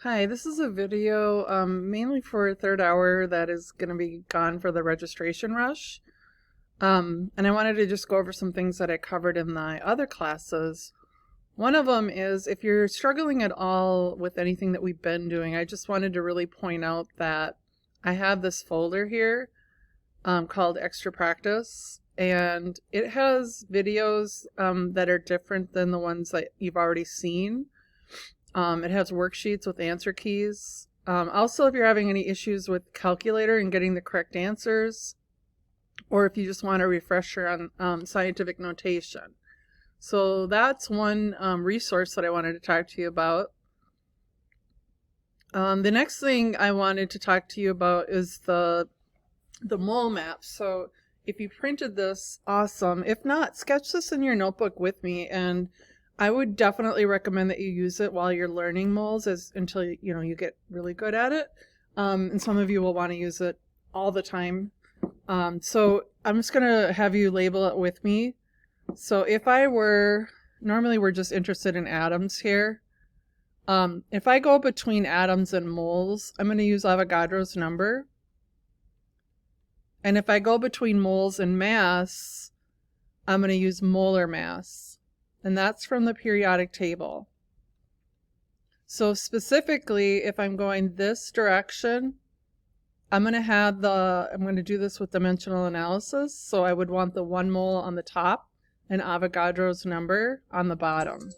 Hi, this is a video mainly for third hour that is going to be gone for the registration rush. And I wanted to just go over some things that I covered in my other classes. One of them is if you're struggling at all with anything that we've been doing, I just wanted to really point out that I have this folder here called Extra Practice, and it has videos that are different than the ones that you've already seen. It has worksheets with answer keys. Also, if you're having any issues with calculator and getting the correct answers, or if you just want a refresher on scientific notation. So that's one resource that I wanted to talk to you about. The next thing I wanted to talk to you about is the mole map. So if you printed this, awesome. If not, sketch this in your notebook with me, and I would definitely recommend that you use it while you're learning moles until you get really good at it. And some of you will want to use it all the time. So I'm just going to have you label it with me. So normally we're just interested in atoms here. If I go between atoms and moles, I'm going to use Avogadro's number. And if I go between moles and mass, I'm going to use molar mass. And that's from the periodic table. So specifically, if I'm going this direction, I'm going to do this with dimensional analysis. So I would want the 1 mole on the top and Avogadro's number on the bottom.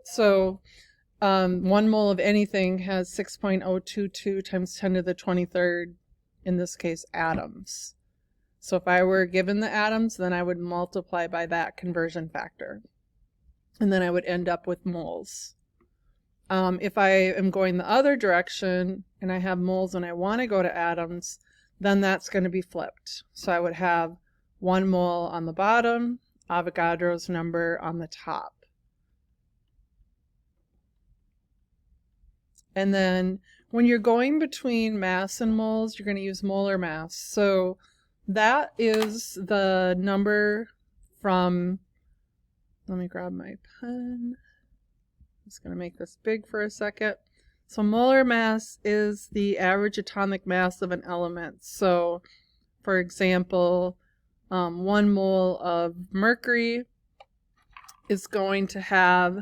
So 1 mole of anything has 6.022 times 10 to the 23rd, in this case, atoms. So if I were given the atoms, then I would multiply by that conversion factor. And then I would end up with moles. If I am going the other direction and I have moles and I want to go to atoms, then that's going to be flipped. So I would have 1 mole on the bottom, Avogadro's number on the top. And then when you're going between mass and moles, you're going to use molar mass. So that is the number from, let me grab my pen. I'm just going to make this big for a second. So molar mass is the average atomic mass of an element. So for example, 1 mole of mercury is going to have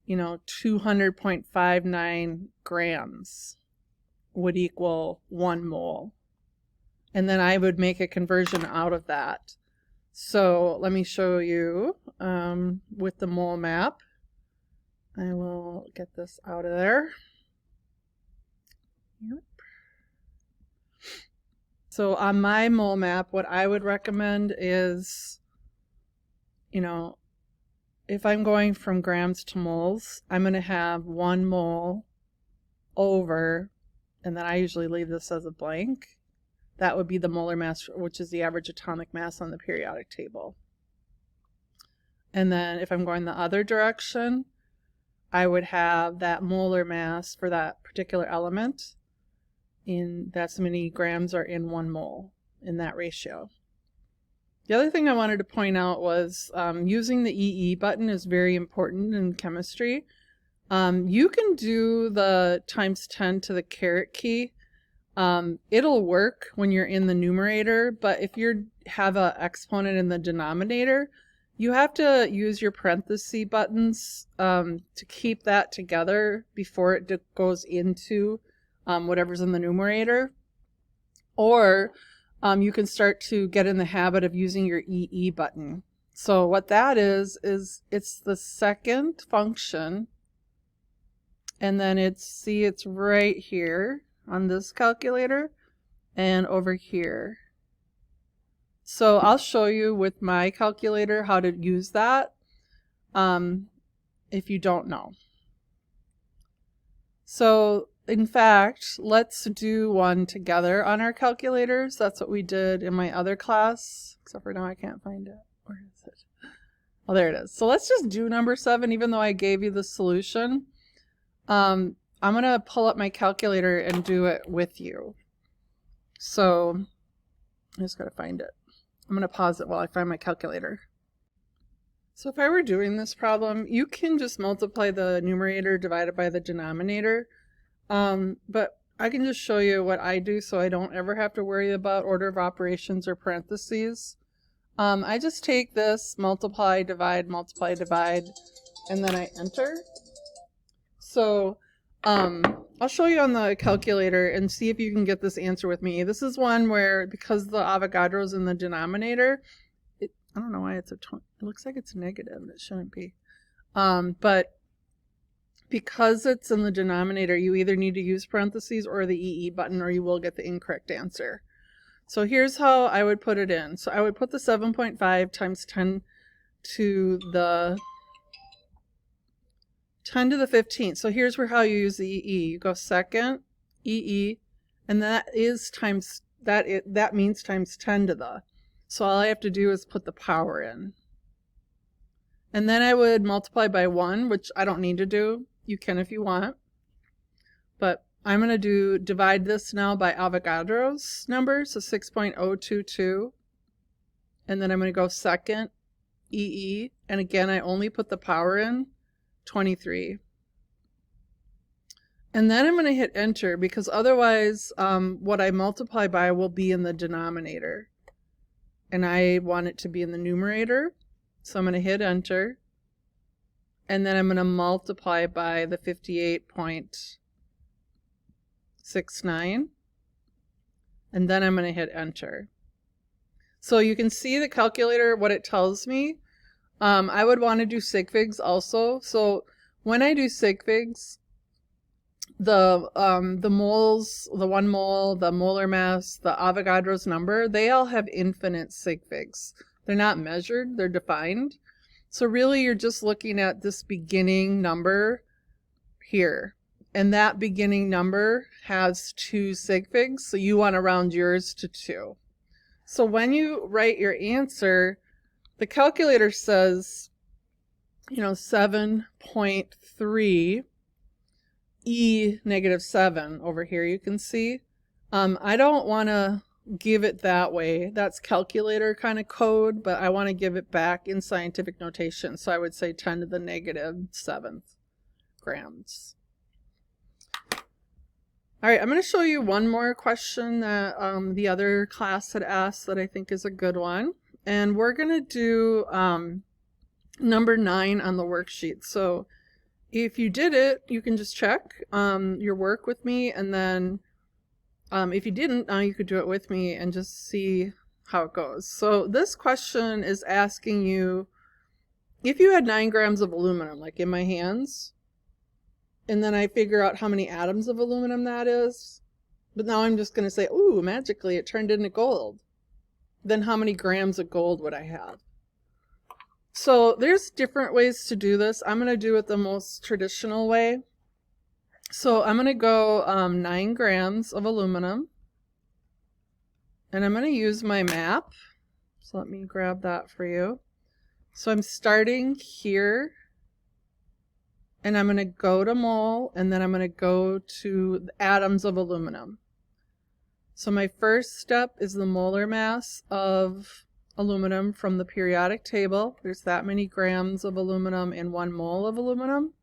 200.59 grams would equal 1 mole. And then I would make a conversion out of that. So let me show you with the mole map. I will get this out of there. Yep. So on my mole map, what I would recommend is, if I'm going from grams to moles, I'm going to have 1 mole over, and then I usually leave this as a blank. That would be the molar mass, which is the average atomic mass on the periodic table. And then if I'm going the other direction, I would have that molar mass for that particular element. That's how many grams are in 1 mole in that ratio. The other thing I wanted to point out was using the EE button is very important in chemistry. You can do the times 10 to the caret key. It'll work when you're in the numerator, but if you have an exponent in the denominator, you have to use your parenthesis buttons to keep that together before it goes into whatever's in the numerator. Or you can start to get in the habit of using your EE button. So what that is it's the second function, and then it's right here on this calculator and over here. So I'll show you with my calculator how to use that if you don't know. So in fact, let's do one together on our calculators. That's what we did in my other class, except for now I can't find it. Where is it? Oh, there it is. So let's just do number 7, even though I gave you the solution. I'm going to pull up my calculator and do it with you. So I just got to find it. I'm going to pause it while I find my calculator. So if I were doing this problem, you can just multiply the numerator divided by the denominator. But I can just show you what I do so I don't ever have to worry about order of operations or parentheses. I just take this, multiply, divide, and then I enter. So I'll show you on the calculator and see if you can get this answer with me. This is one where, because the Avogadro's in the denominator, I don't know why it's it looks like it's negative. It shouldn't be. But because it's in the denominator, you either need to use parentheses or the EE button, or you will get the incorrect answer. So here's how I would put it in. So I would put the 7.5 times 10 to the 15th. So here's where how you use the EE. You go second, EE, and that is times, that means times 10 to the. So all I have to do is put the power in. And then I would multiply by 1, which I don't need to do. You can if you want. But I'm going to divide this now by Avogadro's number, so 6.022. And then I'm going to go second, EE. And again, I only put the power in, 23. And then I'm going to hit enter, because otherwise what I multiply by will be in the denominator. And I want it to be in the numerator. So I'm going to hit enter. And then I'm going to multiply by the 58.69. And then I'm going to hit enter. So you can see the calculator, what it tells me. I would want to do sig figs also. So when I do sig figs, the moles, the 1 mole, the molar mass, the Avogadro's number, they all have infinite sig figs. They're not measured, they're defined. So really you're just looking at this beginning number here. And that beginning number has 2 sig figs, so you want to round yours to 2. So when you write your answer, the calculator says, 7.3 E -7 over here, you can see. I don't want to give it that way. That's calculator kind of code, but I want to give it back in scientific notation. So I would say 10 to the -7th grams. All right, I'm going to show you one more question that the other class had asked that I think is a good one. And we're going to do number 9 on the worksheet. So if you did it, you can just check your work with me, and then if you didn't, now you could do it with me and just see how it goes. So this question is asking you, if you had 9 grams of aluminum, like in my hands, and then I figure out how many atoms of aluminum that is, but now I'm just going to say, ooh, magically it turned into gold. Then how many grams of gold would I have? So there's different ways to do this. I'm going to do it the most traditional way. So I'm going to go 9 grams of aluminum, and I'm going to use my map. So let me grab that for you. So I'm starting here, and I'm going to go to mole, and then I'm going to go to the atoms of aluminum. So my first step is the molar mass of aluminum from the periodic table. There's that many grams of aluminum in 1 mole of aluminum.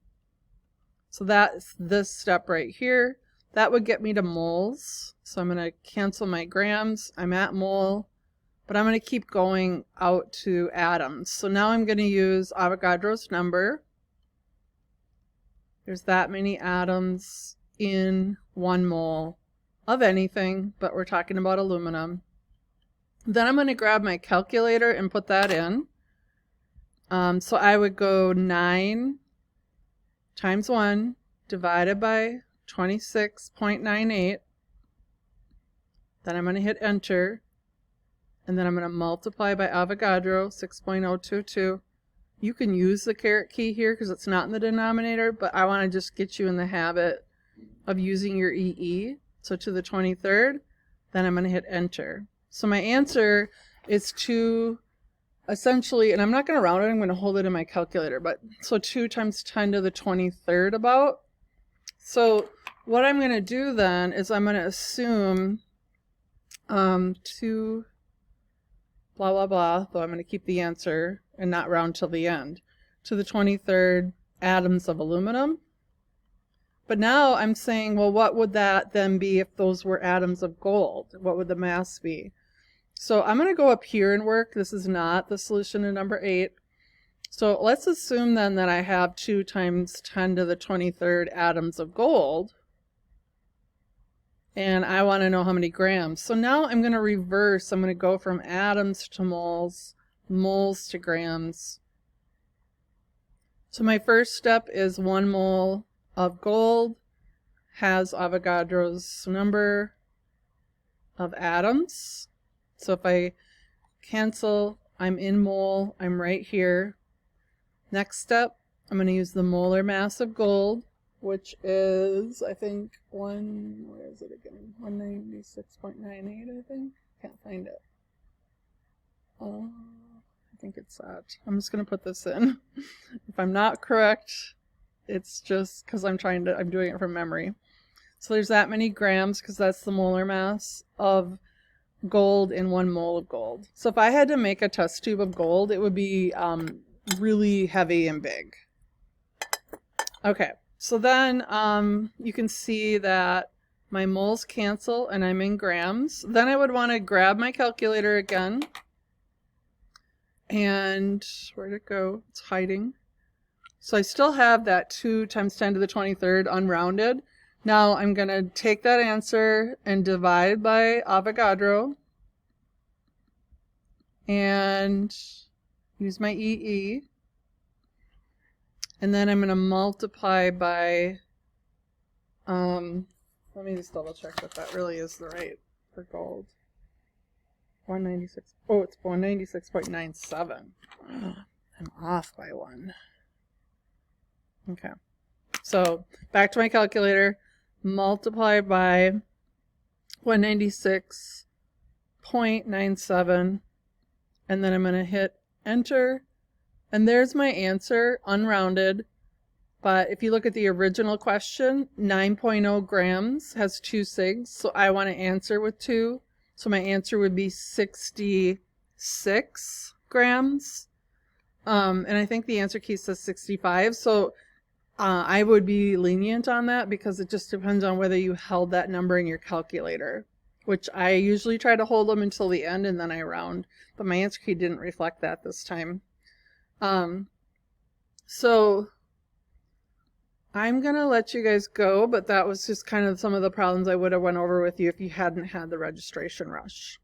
So that's this step right here. That would get me to moles. So I'm going to cancel my grams. I'm at mole, but I'm going to keep going out to atoms. So now I'm going to use Avogadro's number. There's that many atoms in 1 mole of anything, but we're talking about aluminum. Then I'm going to grab my calculator and put that in. So I would go 9 times 1 divided by 26.98. Then I'm going to hit enter. And then I'm going to multiply by Avogadro, 6.022. You can use the caret key here because it's not in the denominator, but I want to just get you in the habit of using your EE. So to the 23rd, then I'm going to hit enter. So my answer is 2, essentially, and I'm not going to round it, I'm going to hold it in my calculator, but so 2 times 10 to the 23rd about. So what I'm going to do then is I'm going to assume 2 blah, blah, blah, though I'm going to keep the answer, and not round till the end. To the 23rd atoms of aluminum. But now I'm saying, well, what would that then be if those were atoms of gold? What would the mass be? So I'm going to go up here and work. This is not the solution to number 8. So let's assume then that I have 2 times 10 to the 23rd atoms of gold. And I want to know how many grams. So now I'm going to reverse. I'm going to go from atoms to moles, moles to grams. So my first step is 1 mole of gold has Avogadro's number of atoms. So if I cancel, I'm in mole, I'm right here. Next step, I'm going to use the molar mass of gold, which is, I think, where is it again? 196.98, I think. Can't find it. I think it's that. I'm just going to put this in. If I'm not correct, it's just because I'm doing it from memory. So there's that many grams because that's the molar mass of gold in 1 mole of gold. So if I had to make a test tube of gold, it would be really heavy and big. Okay, so then you can see that my moles cancel and I'm in grams. Then I would want to grab my calculator again. And where'd it go? It's hiding. So I still have that 2 times 10 to the 23rd unrounded. Now I'm going to take that answer and divide by Avogadro and use my EE. And then I'm going to multiply by, let me just double check that that really is the right for gold. 196, oh, it's 196.97. I'm off by 1. Okay, so back to my calculator, multiply by 196.97, and then I'm going to hit enter, and there's my answer, unrounded. But if you look at the original question, 9.0 grams has 2 sigs, so I want to answer with 2, so my answer would be 66 grams. And I think the answer key says 65, so I would be lenient on that because it just depends on whether you held that number in your calculator, which I usually try to hold them until the end and then I round, but my answer key didn't reflect that this time. So I'm going to let you guys go, but that was just kind of some of the problems I would have went over with you if you hadn't had the registration rush.